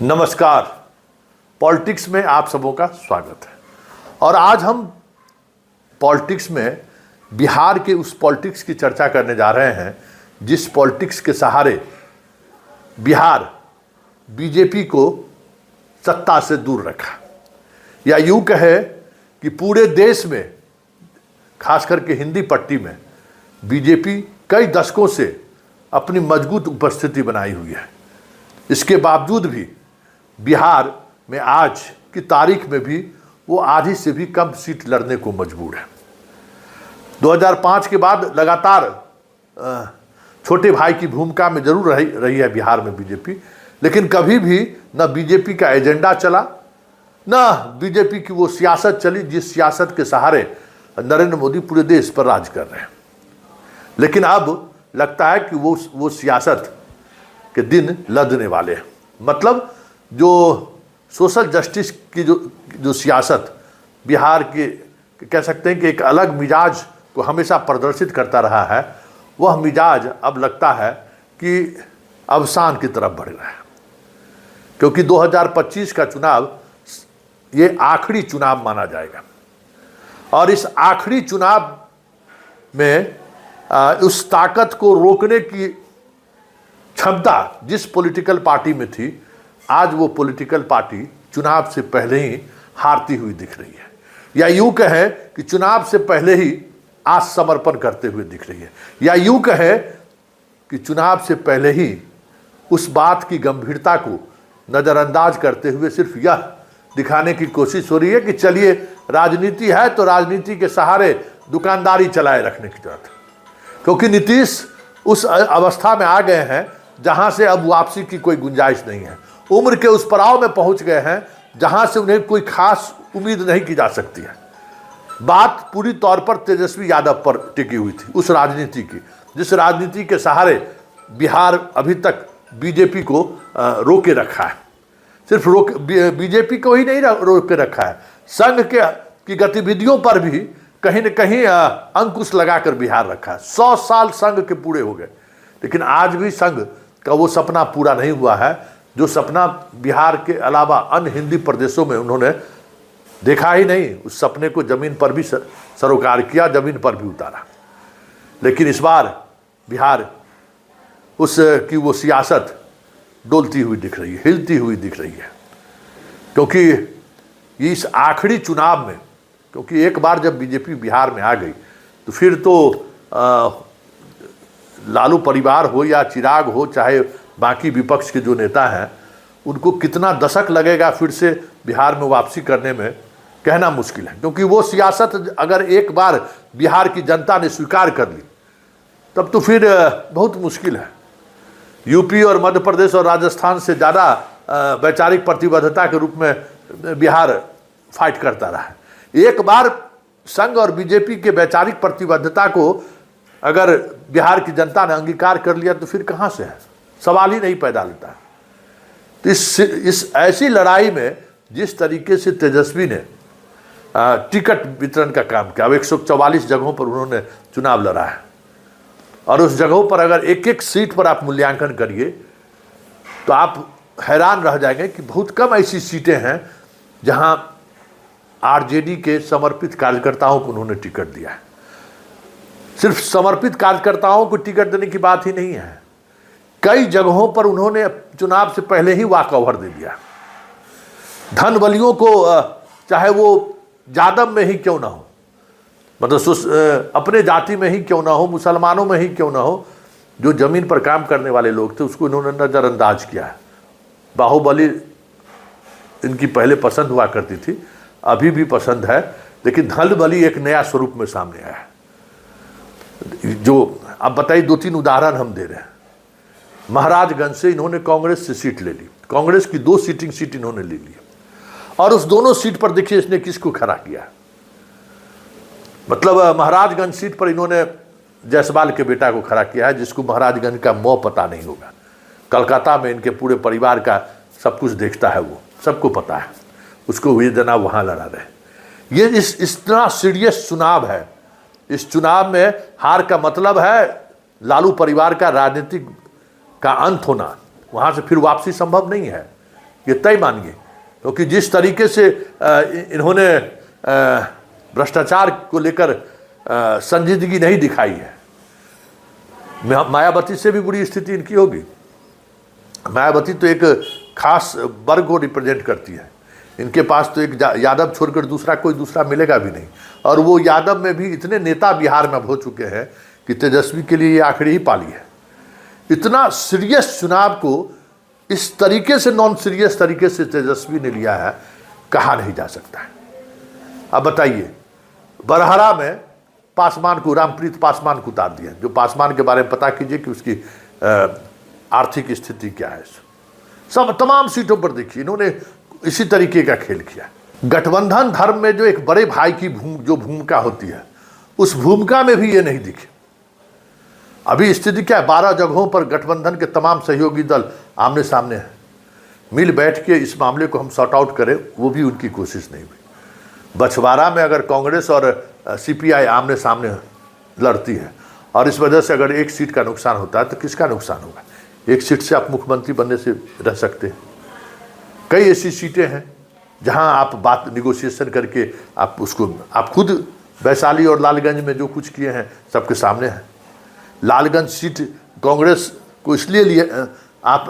नमस्कार। पॉलिटिक्स में आप सबों का स्वागत है। और आज हम पॉलिटिक्स में बिहार के उस पॉलिटिक्स की चर्चा करने जा रहे हैं जिस पॉलिटिक्स के सहारे बिहार बीजेपी को सत्ता से दूर रखा, या यूं कहे कि पूरे देश में खास करके हिंदी पट्टी में बीजेपी कई दशकों से अपनी मजबूत उपस्थिति बनाई हुई है। इसके बावजूद भी बिहार में आज की तारीख में भी वो आधी से भी कम सीट लड़ने को मजबूर है। 2005 के बाद लगातार छोटे भाई की भूमिका में जरूर रही है बिहार में बीजेपी, लेकिन कभी भी न बीजेपी का एजेंडा चला, न बीजेपी की वो सियासत चली जिस सियासत के सहारे नरेंद्र मोदी पूरे देश पर राज कर रहे हैं। लेकिन अब लगता है कि वो सियासत के दिन लदने वाले हैं। मतलब जो सोशल जस्टिस की जो सियासत बिहार के कह सकते हैं कि एक अलग मिजाज को हमेशा प्रदर्शित करता रहा है, वह मिजाज अब लगता है कि अवसान की तरफ बढ़ रहा है। क्योंकि 2025 का चुनाव ये आखिरी चुनाव माना जाएगा और इस आखिरी चुनाव में उस ताकत को रोकने की क्षमता जिस पॉलिटिकल पार्टी में थी, आज वो पॉलिटिकल पार्टी चुनाव से पहले ही हारती हुई दिख रही है, या यूं कहें कि चुनाव से पहले ही आत्मसमर्पण करते हुए दिख रही है, या यूं कहें कि चुनाव से पहले ही उस बात की गंभीरता को नज़रअंदाज करते हुए सिर्फ यह दिखाने की कोशिश हो रही है कि चलिए राजनीति है तो राजनीति के सहारे दुकानदारी चलाए रखने की जरूरत है। क्योंकि नीतीश उस अवस्था में आ गए हैं जहां से अब वापसी की कोई गुंजाइश नहीं है। उम्र के उस पड़ाव में पहुंच गए हैं जहां से उन्हें कोई खास उम्मीद नहीं की जा सकती है। बात पूरी तौर पर तेजस्वी यादव पर टिकी हुई थी, उस राजनीति की जिस राजनीति के सहारे बिहार अभी तक बीजेपी को रोके रखा है। सिर्फ बीजेपी को ही नहीं रोके रखा है, संघ की गतिविधियों पर भी कहीं न कहीं अंकुश लगाकर बिहार रखा है। 100 साल संघ के पूरे हो गए, लेकिन आज भी संघ का वो सपना पूरा नहीं हुआ है जो सपना बिहार के अलावा अन्य हिंदी प्रदेशों में उन्होंने देखा ही नहीं। उस सपने को जमीन पर भी सरोकार किया, जमीन पर भी उतारा। लेकिन इस बार बिहार की वो सियासत डोलती हुई दिख रही है, हिलती हुई दिख रही है। क्योंकि इस आखिरी चुनाव में, क्योंकि एक बार जब बीजेपी बिहार में आ गई तो फिर तो लालू परिवार हो या चिराग हो, चाहे बाकी विपक्ष के जो नेता हैं, उनको कितना दशक लगेगा फिर से बिहार में वापसी करने में, कहना मुश्किल है। क्योंकि वो सियासत अगर एक बार बिहार की जनता ने स्वीकार कर ली तब तो फिर बहुत मुश्किल है। यूपी और मध्य प्रदेश और राजस्थान से ज़्यादा वैचारिक प्रतिबद्धता के रूप में बिहार फाइट करता रहा है। एक बार संघ और बीजेपी के वैचारिक प्रतिबद्धता को अगर बिहार की जनता ने अंगीकार कर लिया तो फिर कहाँ से है, सवाल ही नहीं पैदा लेता है। तो इस ऐसी लड़ाई में जिस तरीके से तेजस्वी ने टिकट वितरण का काम किया, अब 144 जगहों पर उन्होंने चुनाव लड़ा है और उस जगहों पर अगर एक एक सीट पर आप मूल्यांकन करिए तो आप हैरान रह जाएंगे कि बहुत कम ऐसी सीटें हैं जहां आरजेडी के समर्पित कार्यकर्ताओं को उन्होंने टिकट दिया है। सिर्फ समर्पित कार्यकर्ताओं को टिकट देने की बात ही नहीं है, कई जगहों पर उन्होंने चुनाव से पहले ही वॉक ओवर दे दिया। धन बलियों को, चाहे वो जादव में ही क्यों ना हो, मतलब अपने जाति में ही क्यों ना हो, मुसलमानों में ही क्यों ना हो, जो जमीन पर काम करने वाले लोग थे उसको इन्होंने नज़रअंदाज किया है। बाहुबली इनकी पहले पसंद हुआ करती थी, अभी भी पसंद है, लेकिन धन बली एक नया स्वरूप में सामने आया है। जो अब बताइए, 2-3 उदाहरण हम दे रहे हैं। महाराजगंज से इन्होंने कांग्रेस से सीट ले ली, कांग्रेस की 2 सीटिंग सीट इन्होंने ले ली और उस दोनों सीट पर देखिए इसने किसको खड़ा किया। मतलब महाराजगंज सीट पर इन्होंने जायसवाल के बेटा को खड़ा किया है, जिसको महाराजगंज का मौ पता नहीं होगा। कलकत्ता में इनके पूरे परिवार का सब कुछ देखता है, वो सबको पता है, उसको वेदना वहाँ लड़ा रहे। ये इतना सीरियस चुनाव है। इस चुनाव में हार का मतलब है लालू परिवार का राजनीतिक का अंत होना, वहाँ से फिर वापसी संभव नहीं है। ये तय मानिए, क्योंकि जिस तरीके से इन्होंने भ्रष्टाचार को लेकर संजीदगी नहीं दिखाई है, मायावती से भी बुरी स्थिति इनकी होगी। मायावती तो एक खास वर्ग को रिप्रेजेंट करती है, इनके पास तो एक यादव छोड़कर कोई दूसरा मिलेगा भी नहीं। और वो यादव में भी इतने नेता बिहार में हो चुके हैं कि तेजस्वी के लिए ये आखिरी ही पाली है। इतना सीरियस चुनाव को इस तरीके से, नॉन सीरियस तरीके से तेजस्वी ने लिया है, कहा नहीं जा सकता है। अब बताइए, बरहरा में पासवान को, रामप्रीत पासवान को उतार दिया, जो पासवान के बारे में पता कीजिए कि उसकी आर्थिक स्थिति क्या है। सब तमाम सीटों पर देखिए इन्होंने इसी तरीके का खेल किया। गठबंधन धर्म में जो एक बड़े भाई की जो भूमिका होती है, उस भूमिका में भी ये नहीं दिखे। अभी स्थिति क्या है, 12 जगहों पर गठबंधन के तमाम सहयोगी दल आमने सामने हैं। मिल बैठ के इस मामले को हम सॉर्ट आउट करें, वो भी उनकी कोशिश नहीं हुई। बछवाड़ा में अगर कांग्रेस और सीपीआई आमने सामने लड़ती है और इस वजह से अगर एक सीट का नुकसान होता है तो किसका नुकसान होगा? एक सीट से आप मुख्यमंत्री बनने से रह सकते हैं। कई ऐसी सीटें हैं जहां आप बात निगोशिएशन करके आप खुद वैशाली और लालगंज में जो कुछ किए हैं सबके सामने है। लालगंज सीट कांग्रेस को इसलिए लिए आप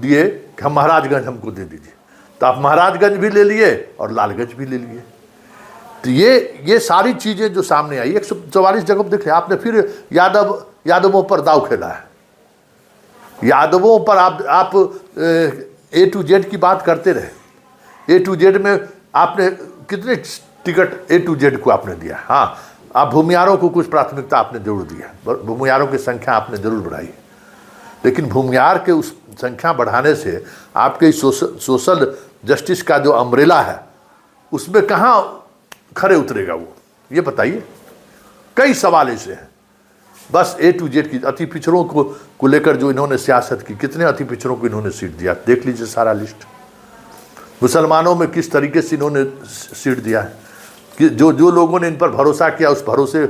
दिए कि हम महाराजगंज हमको दे दीजिए, तो आप महाराजगंज भी ले लिए और लालगंज भी ले लिए। तो ये सारी चीज़ें जो सामने आई, 144 जगह पर देखे आपने, फिर यादवों पर दाव खेला है। यादवों पर आप A to Z की बात करते रहे। A to Z में आपने कितने टिकट A to Z को आपने दिया? हाँ, आप भूमियारों को कुछ प्राथमिकता आपने जरूर दिया, भूमियारों की संख्या आपने जरूर बढ़ाई, लेकिन भूमियार के उस संख्या बढ़ाने से आपके सोशल जस्टिस का जो अम्ब्रेला है उसमें कहाँ खरे उतरेगा वो, ये बताइए। कई सवाल ऐसे हैं। बस A to Z की अति पिछड़ों को लेकर जो इन्होंने सियासत की, कितने अति पिछड़ों को इन्होंने सीट दिया, देख लीजिए सारा लिस्ट। मुसलमानों में किस तरीके से इन्होंने सीट दिया है, कि जो लोगों ने इन पर भरोसा किया उस भरोसे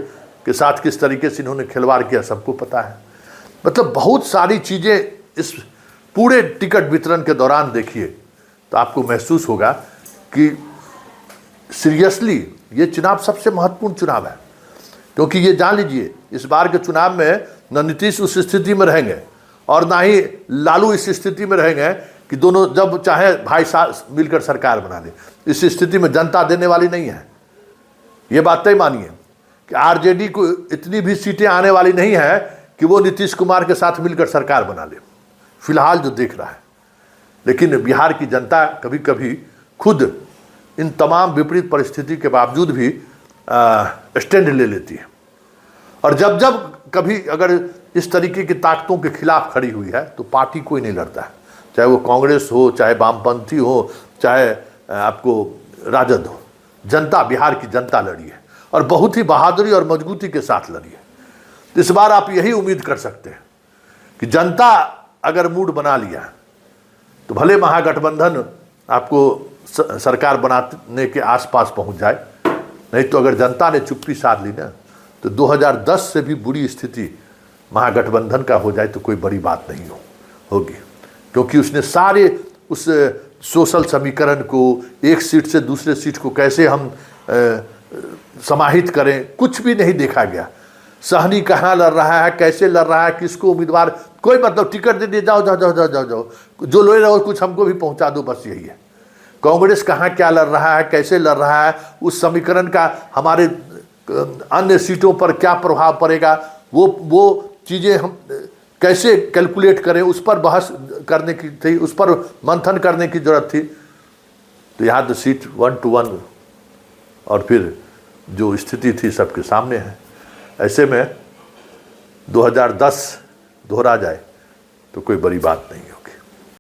के साथ किस तरीके से इन्होंने खिलवाड़ किया, सबको पता है। मतलब बहुत सारी चीज़ें इस पूरे टिकट वितरण के दौरान देखिए तो आपको महसूस होगा कि सीरियसली ये चुनाव सबसे महत्वपूर्ण चुनाव है। क्योंकि ये जान लीजिए, इस बार के चुनाव में न नीतीश उस स्थिति में रहेंगे और ना ही लालू इस स्थिति में रहेंगे कि दोनों जब चाहे भाई साथ मिलकर सरकार बना ले। इस स्थिति में जनता देने वाली नहीं है, ये बात तय मानिए कि आरजेडी को इतनी भी सीटें आने वाली नहीं है कि वो नीतीश कुमार के साथ मिलकर सरकार बना ले, फिलहाल जो देख रहा है। लेकिन बिहार की जनता कभी कभी खुद इन तमाम विपरीत परिस्थिति के बावजूद भी स्टैंड ले लेती है, और जब कभी अगर इस तरीके की ताकतों के खिलाफ खड़ी हुई है तो पार्टी कोई नहीं लड़ता है, चाहे वो कांग्रेस हो, चाहे वामपंथी हो, चाहे आपको राजद हो। जनता, बिहार की जनता लड़ी है और बहुत ही बहादुरी और मजबूती के साथ लड़ी है। तो इस बार आप यही उम्मीद कर सकते हैं कि जनता अगर मूड बना लिया तो भले महागठबंधन आपको सरकार बनाने के आसपास पहुंच जाए, नहीं तो अगर जनता ने चुप्पी साध ली ना तो 2010 से भी बुरी स्थिति महागठबंधन का हो जाए तो कोई बड़ी बात नहीं होगी। क्योंकि उसने सारे उस सोशल समीकरण को, एक सीट से दूसरे सीट को कैसे हम समाहित करें, कुछ भी नहीं देखा गया। सहनी कहाँ लड़ रहा है, कैसे लड़ रहा है, किसको उम्मीदवार, कोई मतलब टिकट दे दिए, जाओ जाओ जाओ जाओ जाओ जाओ, जो ले रहे हो कुछ हमको भी पहुंचा दो, बस यही है। कांग्रेस कहाँ क्या लड़ रहा है, कैसे लड़ रहा है, उस समीकरण का हमारे अन्य सीटों पर क्या प्रभाव पड़ेगा, वो चीज़ें हम कैसे कैलकुलेट करें, उस पर बहस करने की थी, उस पर मंथन करने की जरूरत थी। तो यहाँ तो सीट 1 to 1 और फिर जो स्थिति थी सबके सामने है। ऐसे में 2010 दोहरा जाए तो कोई बड़ी बात नहीं हो।